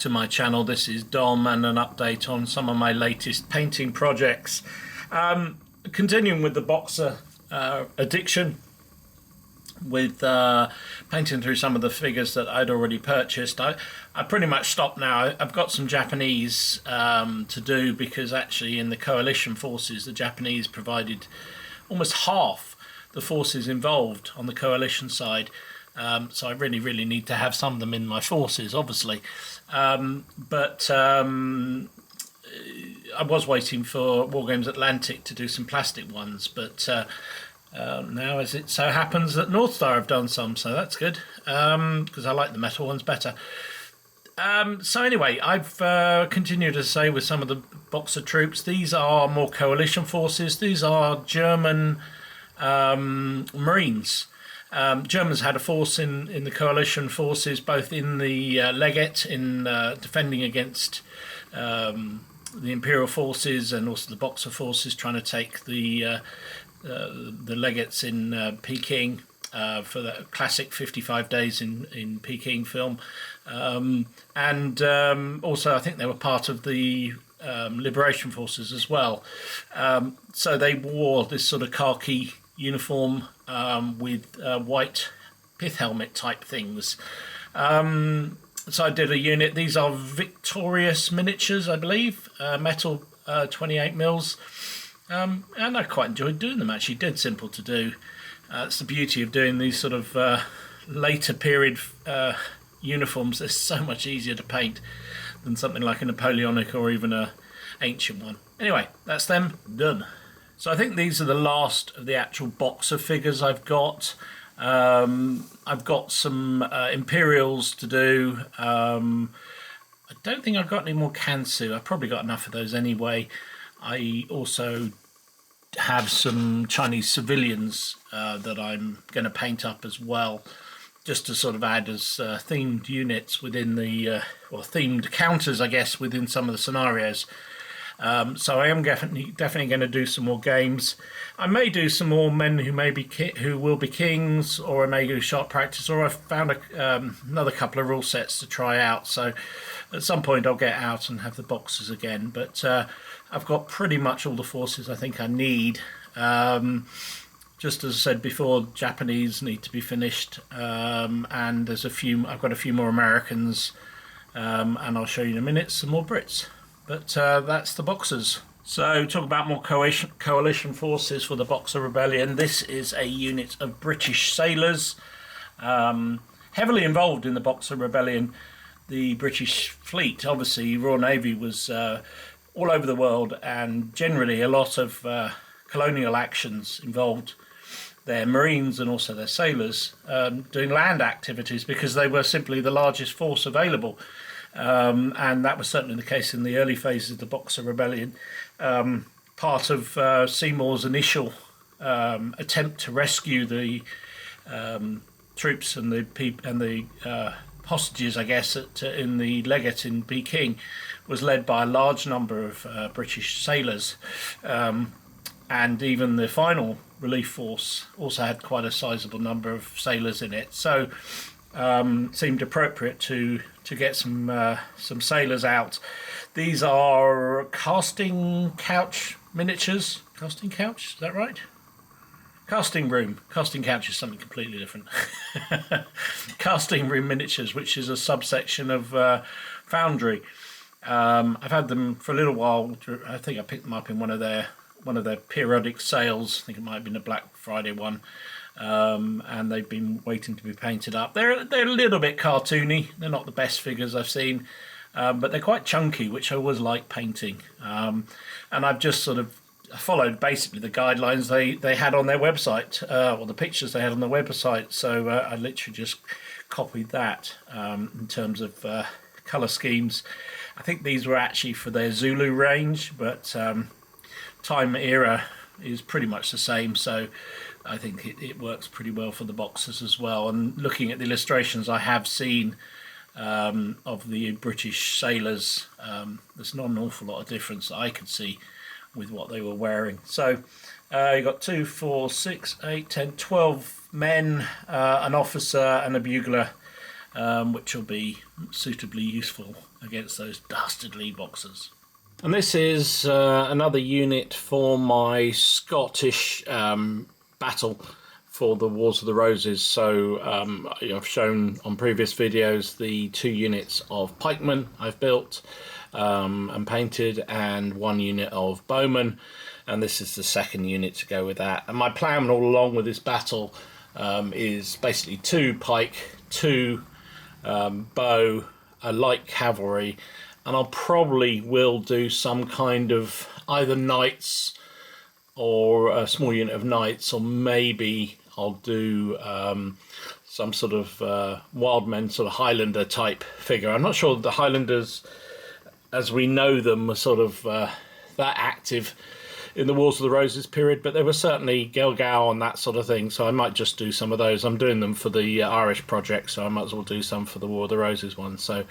to my channel. This is Dom and an update on some of my latest painting projects. Continuing with the Boxer addiction, with painting through some of the figures that I'd already purchased. I pretty much stopped now. I've got some Japanese to do, because actually in the coalition forces the Japanese provided almost half the forces involved on the coalition side. So I really need to have some of them in my forces, obviously. But I was waiting for Wargames Atlantic to do some plastic ones, but now, as it so happens, that Northstar have done some, so that's good, because I like the metal ones better. So anyway, I've continued to say with some of the Boxer troops, these are more coalition forces. These are German Marines. Germans had a force in the coalition forces, both in the Legate, in defending against the Imperial forces, and also the Boxer forces trying to take the Legates in Peking for the classic 55 Days in Peking film. And also I think they were part of the Liberation Forces as well. So they wore this sort of khaki uniform with white pith helmet type things. So I did a unit. These are Victorious miniatures, I believe, metal 28 mils. And I quite enjoyed doing them, actually. Dead simple to do. That's the beauty of doing these sort of later period uniforms. They're so much easier to paint than something like a Napoleonic or even a ancient one. Anyway, that's them done. So I think these are the last of the actual Boxer figures I've got. I've got some Imperials to do. I don't think I've got any more Kansu. I've probably got enough of those anyway. I also have some Chinese civilians that I'm going to paint up as well, just to sort of add as themed units within the, or themed counters, I guess, within some of the scenarios. So I am definitely going to do some more games. I may do some more Men Who Will Be Kings, or I may do Sharp Practice, or I've found another couple of rule sets to try out. So at some point I'll get out and have the Boxers again. But I've got pretty much all the forces I think I need. Just as I said before, Japanese need to be finished, and there's I've got a few more Americans, and I'll show you in a minute some more Brits. But that's the Boxers. So talk about more coalition forces for the Boxer Rebellion. This is a unit of British sailors, heavily involved in the Boxer Rebellion. The British fleet, obviously, Royal Navy, was all over the world, and generally a lot of colonial actions involved their Marines and also their sailors doing land activities, because they were simply the largest force available. And that was certainly the case in the early phases of the Boxer Rebellion. Part of Seymour's initial attempt to rescue the troops and the hostages, I guess, in the Legate in Peking, was led by a large number of British sailors, and even the final relief force also had quite a sizable number of sailors in it. So seemed appropriate to get some sailors out. These are casting couch miniatures. Casting couch, is that right? Casting room. Casting couch is something completely different. Casting room miniatures, which is a subsection of Foundry. I've had them for a little while. I think I picked them up in one of their periodic sales. I think it might have been a Black Friday one. And they've been waiting to be painted up. They're a little bit cartoony. They're not the best figures I've seen, but they're quite chunky, which I always like painting. And I've just sort of followed basically the guidelines they had on their website, or the pictures they had on their website. So I literally just copied that in terms of colour schemes. I think these were actually for their Zulu range, but time era is pretty much the same, so I think it works pretty well for the Boxers as well. And looking at the illustrations I have seen of the British sailors, there's not an awful lot of difference that I could see with what they were wearing. So you've got 2, 4, 6, 8, 10, 12 men, an officer and a bugler, which will be suitably useful against those dastardly Boxers. And this is another unit for my Scottish battle for the Wars of the Roses. So I've shown on previous videos the 2 units of pikemen I've built and painted, and 1 unit of bowmen, and this is the 2nd unit to go with that. And my plan all along with this battle is basically 2 pike, 2 bow, a light cavalry, and I'll probably will do some kind of either knights or a small unit of knights, or maybe I'll do some sort of wild men, sort of Highlander type figure. I'm not sure the Highlanders as we know them were sort of that active in the Wars of the Roses period, but there were certainly Gelgow and that sort of thing, so I might just do some of those. I'm doing them for the Irish project, so I might as well do some for the War of the Roses one. So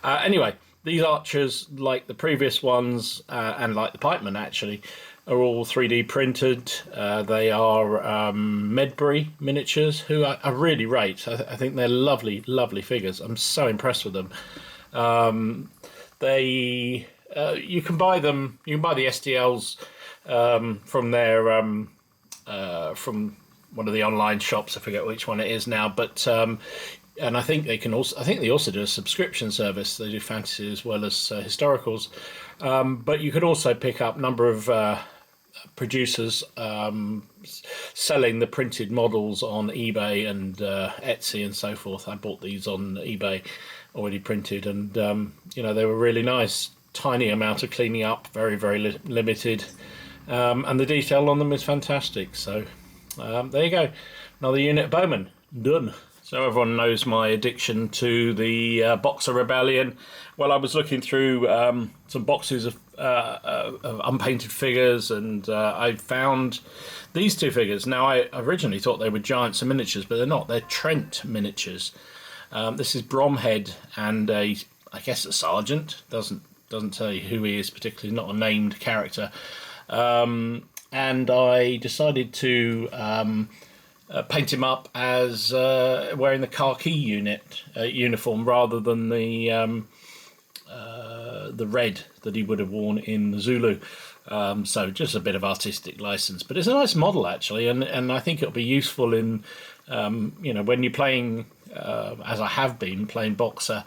anyway, these archers, like the previous ones and like the pikemen actually, are all 3D printed. They are Medbury miniatures, who I really rate. I think they're lovely, lovely figures. I'm so impressed with them. You can buy them. You can buy the STLs from their from one of the online shops. I forget which one it is now, but and I think they can also. I think they also do a subscription service. They do fantasy as well as historicals, but you could also pick up a number of producers selling the printed models on eBay and Etsy and so forth. I bought these on eBay already printed, and they were really nice. Tiny amount of cleaning up, very, very limited, and the detail on them is fantastic. So there you go, another unit of bowmen done. So everyone knows my addiction to the Boxer Rebellion. Well, I was looking through some boxes of unpainted figures, and I found these 2 figures. Now, I originally thought they were giants and miniatures, but they're not. They're Trent miniatures. This is Bromhead and I guess a sergeant. Doesn't tell you who he is particularly, not a named character. And I decided to paint him up as wearing the khaki uniform rather than the red that he would have worn in the Zulu. So just a bit of artistic license, but it's a nice model actually, and I think it'll be useful in when you're playing, as I have been playing Boxer,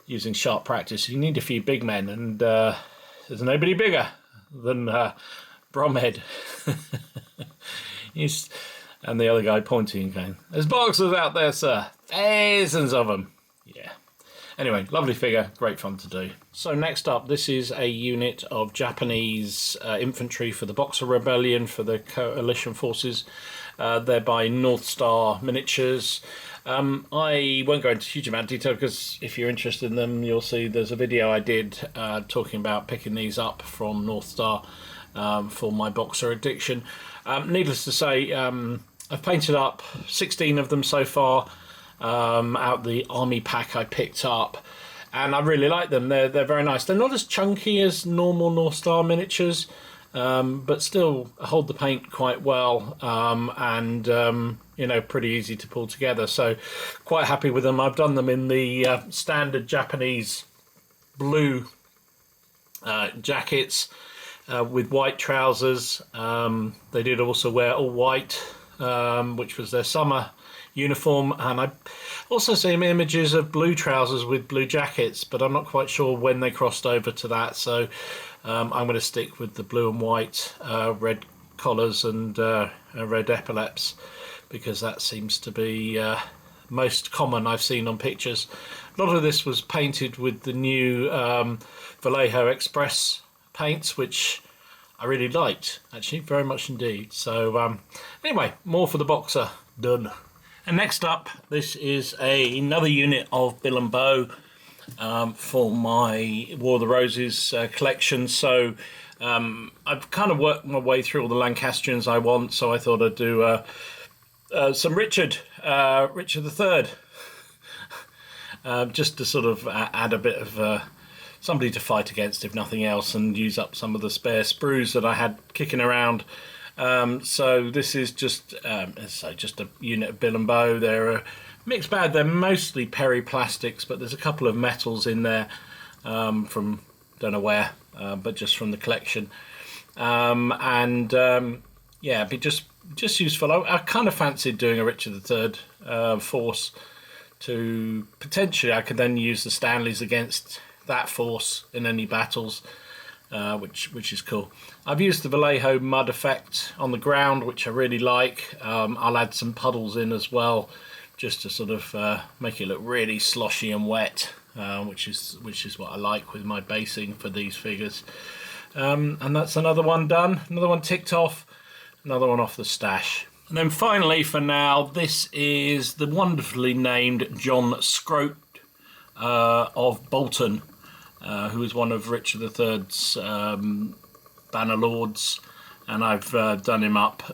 using sharp practice. You need a few big men, and there's nobody bigger than Bromhead. And the other guy pointing and going, "There's Boxers out there, sir. Thousands of them." Yeah. Anyway, lovely figure, great fun to do. So next up, this is a unit of Japanese infantry for the Boxer Rebellion for the coalition forces. They're by North Star Miniatures. I won't go into a huge amount of detail because if you're interested in them, you'll see there's a video I did talking about picking these up from North Star for my Boxer addiction. Needless to say, I've painted up 16 of them so far out the army pack I picked up, and I really like them. They're very nice. They're not as chunky as normal North Star miniatures, but still hold the paint quite well, and pretty easy to pull together. So quite happy with them. I've done them in the standard Japanese blue jackets with white trousers. They did also wear all white, which was their summer uniform, and I also see images of blue trousers with blue jackets, but I'm not quite sure when they crossed over to that. So I'm going to stick with the blue and white, red collars and red epaulets, because that seems to be most common I've seen on pictures. A lot of this was painted with the new Vallejo Express paints, which I really liked, actually, very much indeed. So anyway, more for the Boxer done. And next up, this is another unit of Bill and Bow for my War of the Roses collection. So I've kind of worked my way through all the Lancastrians I want, so I thought I'd do some Richard III, just to sort of add a bit of somebody to fight against, if nothing else, and use up some of the spare sprues that I had kicking around. So this is just just a unit of Bill and Bow. They're a mixed bag. They're mostly periplastics, but there's a couple of metals in there. from don't know where, but just from the collection. Yeah, it'd be just useful. I kind of fancied doing a Richard III force to potentially I could then use the Stanleys against that force in any battles, which is cool. I've used the Vallejo mud effect on the ground, which I really like. I'll add some puddles in as well, just to sort of make it look really sloshy and wet, which is what I like with my basing for these figures. And that's another one done, another one ticked off, another one off the stash. And then finally, for now, this is the wonderfully named John Scrope of Bolton, who is one of Richard III's banner lords, and I've done him up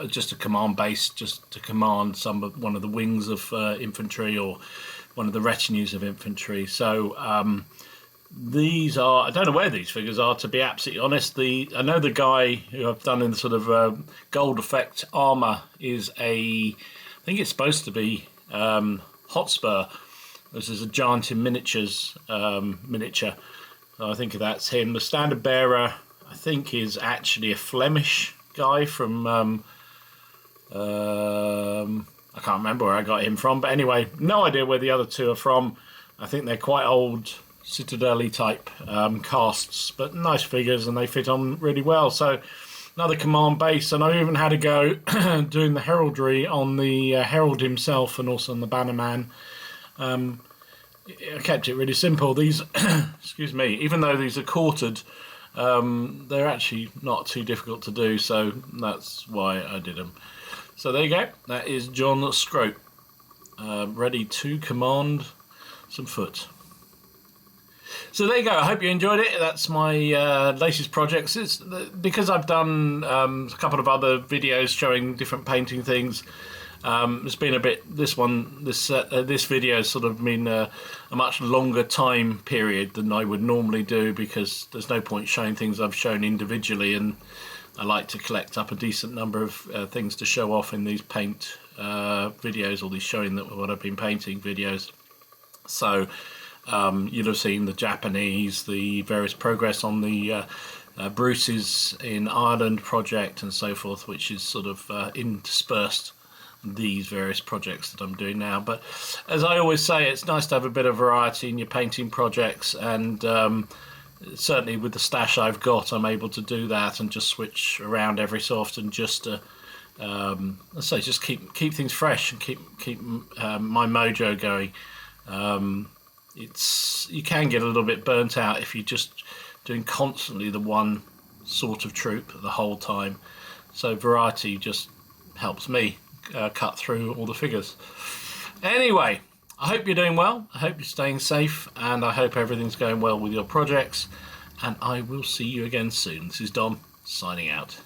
just a command base, just to command one of the wings of infantry or one of the retinues of infantry. So these are, I don't know where these figures are, to be absolutely honest. I know the guy who I've done in the sort of gold effect armour is I think it's supposed to be Hotspur. This is a Giant in Miniatures miniature. So I think that's him. The standard bearer, I think, is actually a Flemish guy from I can't remember where I got him from, but anyway, no idea where the other two are from. I think they're quite old Citadel-y type casts, but nice figures, and they fit on really well. So another command base, and I even had a go doing the heraldry on the herald himself and also on the bannerman. I kept it really simple. These excuse me, even though these are quartered, they're actually not too difficult to do, so that's why I did them. So there you go, that is John Scrope, ready to command some foot. So there you go, I hope you enjoyed it. That's my latest projects. It's because I've done a couple of other videos showing different painting things. It's been a bit, this video has sort of been a much longer time period than I would normally do, because there's no point showing things I've shown individually, and I like to collect up a decent number of things to show off in these paint videos, or these showing that what I've been painting videos. So you'll have seen the Japanese, the various progress on the Bruce's in Ireland project and so forth, which is sort of interspersed these various projects that I'm doing now. But as I always say, it's nice to have a bit of variety in your painting projects, and certainly with the stash I've got, I'm able to do that and just switch around every so often, just to let's say just keep things fresh and keep my mojo going. You can get a little bit burnt out if you're just doing constantly the one sort of troop the whole time. So variety just helps me cut through all the figures. Anyway, I hope you're doing well, I hope you're staying safe, and I hope everything's going well with your projects, and I will see you again soon. This is Dom, signing out.